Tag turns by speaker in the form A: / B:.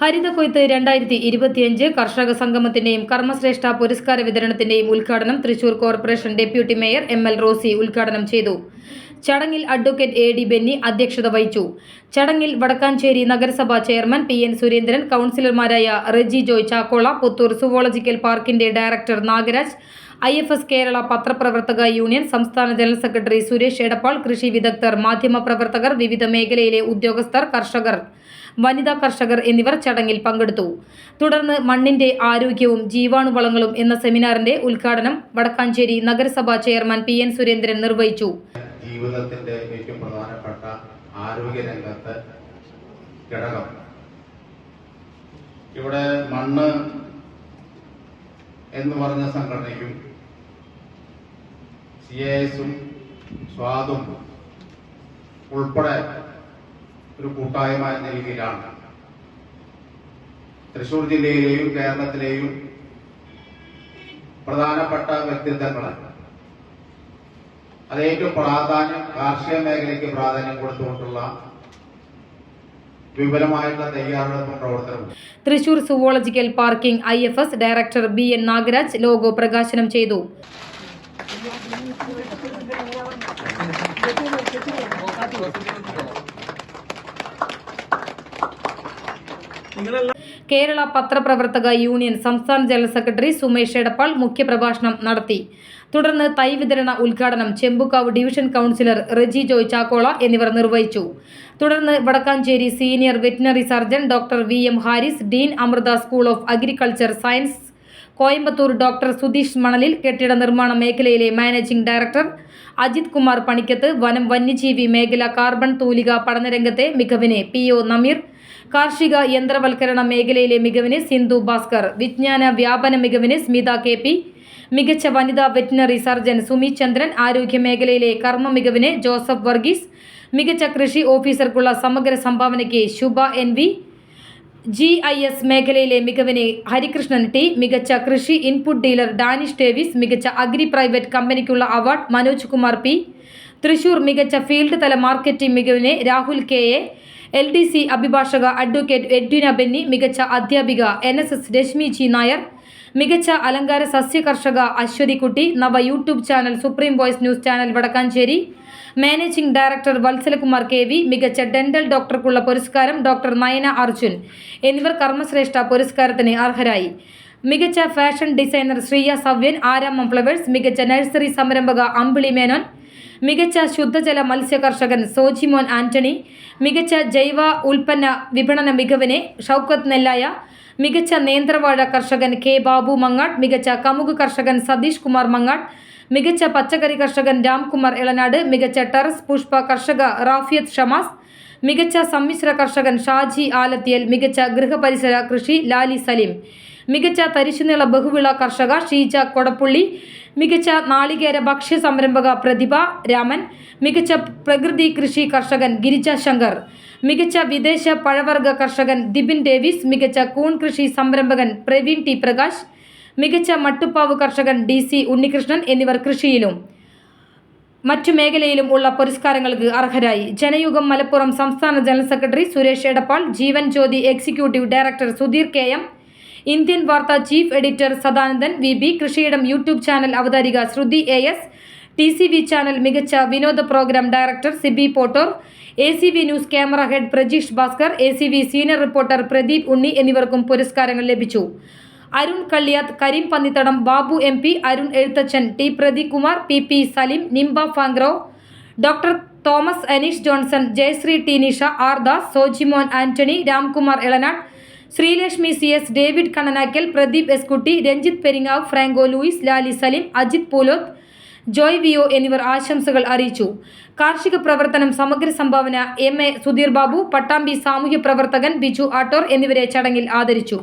A: ഹരിതകൊയ്ത്ത് 2025 കർഷക സംഗമത്തിന്റെയും കർമ്മശ്രേഷ്ഠ പുരസ്കാര വിതരണത്തിന്റെയും ഉദ്ഘാടനം Thrissur corporation deputy mayor ML Rosy ഉദ്ഘാടനം ചെയ്തു. ചടങ്ങിൽ അഡ്വക്കേറ്റ് AD ബെന്നി അധ്യക്ഷത വഹിച്ചു. ചടങ്ങിൽ വടക്കാഞ്ചേരി നഗരസഭാ ചെയർമാൻ PN സുരേന്ദ്രൻ, കൗൺസിലർമാരായ റെജി ജോയ് ചാക്കോള, പുത്തൂർ സുവോളജിക്കൽ പാർക്കിന്റെ ഡയറക്ടർ നാഗരാജ്, IFS കേരള പത്രപ്രവർത്തക യൂണിയൻ സംസ്ഥാന ജനറൽ സെക്രട്ടറി സുരേഷ് എടപ്പാൾ, കൃഷി വിദഗ്ധർ, മാധ്യമപ്രവർത്തകർ, വിവിധ മേഖലയിലെ ഉദ്യോഗസ്ഥർ, കർഷകർ, വനിതാ കർഷകർ എന്നിവർ ചടങ്ങിൽ പങ്കെടുത്തു. തുടർന്ന് മണ്ണിന്റെ ആരോഗ്യവും ജീവാണുവളങ്ങളും എന്ന സെമിനാറിന്റെ ഉദ്ഘാടനം വടക്കാഞ്ചേരി നഗരസഭാ ചെയർമാൻ PN സുരേന്ദ്രൻ നിർവഹിച്ചു.
B: ജീവിതത്തിന്റെ ഏറ്റവും പ്രധാനപ്പെട്ട ആരോഗ്യ രംഗത്തെ ഘടകം ഇവിടെ മണ്ണ് എന്ന് പറഞ്ഞ സംഘടനയ്ക്കും CASഉം സ്വാദും ഉൾപ്പെടെ ഒരു കൂട്ടായ്മ എന്ന രീതിയിലാണ് തൃശൂർ ജില്ലയിലെയും കേരളത്തിലെയും പ്രധാനപ്പെട്ട വ്യക്തിത്വങ്ങൾ അത് ഏറ്റവും പ്രാധാന്യം കാർഷിക മേഖലയ്ക്ക് പ്രാധാന്യം കൊടുത്തുകൊണ്ടുള്ള വിപുലമായിട്ടുള്ള തയ്യാറെടുപ്പും പ്രവർത്തനവും.
A: Thrissur zoological parking IFS director BN Nagaraj logo പ്രകാശനം ചെയ്തു. കേരള പത്രപ്രവർത്തക യൂണിയൻ സംസ്ഥാന ജനറൽ സെക്രട്ടറി സുമേഷ് എടപ്പാൾ മുഖ്യപ്രഭാഷണം നടത്തി. തുടർന്ന് തൈ വിതരണ ഉദ്ഘാടനം ചെമ്പുക്കാവ് ഡിവിഷൻ കൗൺസിലർ റെജി ജോയ് ചാക്കോള എന്നിവർ നിർവഹിച്ചു. തുടർന്ന് Wadakkanchery senior veterinary surgeon doctor VM Haris, dean Amrita school of agriculture science Coimbatore doctor Sudheesh Manalil, കെട്ടിട നിർമ്മാണ മേഖലയിലെ മാനേജിംഗ് ഡയറക്ടർ അജിത് കുമാർ പണിക്കത്ത്, വനം വന്യജീവി മേഖല കാർബൺ തൂലിക പഠനരംഗത്തെ മികവിന് PO നമീർ, കാർഷിക യന്ത്രവൽക്കരണ മേഖലയിലെ മികവിന് സിന്ധു ഭാസ്കർ, വിജ്ഞാന വ്യാപന മികവിന് സ്മിത KP, മികച്ച വനിതാ വെറ്റിനറി സർജൻ സുമി ചന്ദ്രൻ, ആരോഗ്യ മേഖലയിലെ കർമ്മ മികവിന് ജോസഫ് വർഗീസ്, മികച്ച കൃഷി ഓഫീസർക്കുള്ള സമഗ്ര സംഭാവനയ്ക്ക് ശുഭ NV, GIS മേഖലയിലെ മികവിന് ഹരികൃഷ്ണൻ T, മികച്ച കൃഷി ഇൻപുട്ട് ഡീലർ ഡാനിഷ് ഡേവിസ്, മികച്ച അഗ്രി പ്രൈവറ്റ് കമ്പനിക്കുള്ള അവാർഡ് മനോജ് കുമാർ P, തൃശൂർ മികച്ച ഫീൽഡ് തല മാർക്കറ്റിംഗ് മികവിന് രാഹുൽ KA, LDC അഭിഭാഷക അഡ്വക്കേറ്റ് എഡ്വിന ബെന്നി, മികച്ച അധ്യാപിക NSS രശ്മി G നായർ, മികച്ച അലങ്കാര സസ്യ കർഷക അശ്വതി കുട്ടി, നവ YouTube channel supreme voice news channel Wadakkanchery managing director Valsalakumar KV, മികച്ച ഡെന്റൽ ഡോക്ടർക്കുള്ള പുരസ്കാരം ഡോക്ടർ നയന അർജുൻ എന്നിവർ കർമ്മശ്രേഷ്ഠ പുരസ്കാരത്തിന് അർഹരായി. മികച്ച fashion designer Sreeya Savyan, Aramam flowers, മികച്ച നഴ്സറി സംരംഭക അമ്പിളി മേനോൻ, മികച്ച ശുദ്ധജല മത്സ്യ കർഷകൻ സോജിമോൻ ആന്റണി, മികച്ച ജൈവ ഉൽപ്പന്ന വിപണന മികവിന് ഷൗക്കത്ത് നെല്ലായ, മികച്ച നേന്ത്രവാഴ കർഷകൻ K ബാബു മങ്ങാട്, മികച്ച കമുക് കർഷകൻ സതീഷ് കുമാർ മങ്ങാട്, മികച്ച പച്ചക്കറി കർഷകൻ രാംകുമാർ എളനാട്, മികച്ച ടെറസ് പുഷ്പ കർഷക റാഫിയത്ത് ഷമാസ്, മികച്ച സമ്മിശ്ര കർഷകൻ ഷാജി ആലത്തിയൽ, മികച്ച ഗൃഹപരിസര കൃഷി ലാലി സലീം, മികച്ച തരിശുനിള ബഹുവിള കർഷക ഷീജ കൊടപ്പുള്ളി, മികച്ച നാളികേര ഭക്ഷ്യ സംരംഭക പ്രതിഭ രാമൻ, മികച്ച പ്രകൃതി കൃഷി കർഷകൻ ഗിരിജ ശങ്കർ, മികച്ച വിദേശ പഴവർഗ കർഷകൻ ദിബിൻ ഡേവിസ്, മികച്ച കൂൺ കൃഷി സംരംഭകൻ പ്രവീൺ T പ്രകാശ്, മികച്ച മട്ടുപ്പാവ് കർഷകൻ DC ഉണ്ണികൃഷ്ണൻ എന്നിവർ കൃഷിയിലും മറ്റു മേഖലയിലും ഉള്ള പുരസ്കാരങ്ങൾക്ക് അർഹരായി. ജനയുഗം മലപ്പുറം സംസ്ഥാന general secretary Suresh Edappal, Jeevan Jyothi executive director Sudheer KM, Indian വാർത്ത ചീഫ് എഡിറ്റർ സദാനന്ദൻ VB, കൃഷിയിടം യൂട്യൂബ് ചാനൽ അവതാരിക ശ്രുതി AS, TCV ചാനൽ മികച്ച വിനോദ program director Sibi Pottor, ACV news camera head Prajeesh Bhaskar, ACV senior reporter Pradeep Unni എന്നിവർക്കും പുരസ്കാരങ്ങൾ ലഭിച്ചു. Arun Kalliyath, Kareem Pannithadam, Babu MP, Arun Ezhuthachan, T Pradeep Kumar, PP Saleem, നിംബ ഫാങ്ഗ്രോ, doctor Thomas Aneesh Johnson, Jayasree T Nisha, R Das, Sojimon Antony, Ramkumar Elanad, Sreelakshmi CS, David Kannanakkal, Pradeep S Kutty, Ranjith Peringavu, Franco Louis, Lali Saleem, Ajith Pooloth, Joy VO എന്നിവർ ആശംസകൾ അറിയിച്ചു. കാർഷിക പ്രവർത്തനം സമഗ്ര സംഭാവന MA സുധീർ ബാബു, പട്ടാമ്പി സാമൂഹ്യ പ്രവർത്തകൻ ബിജു ആട്ടോർ എന്നിവരെ ചടങ്ങിൽ ആദരിച്ചു.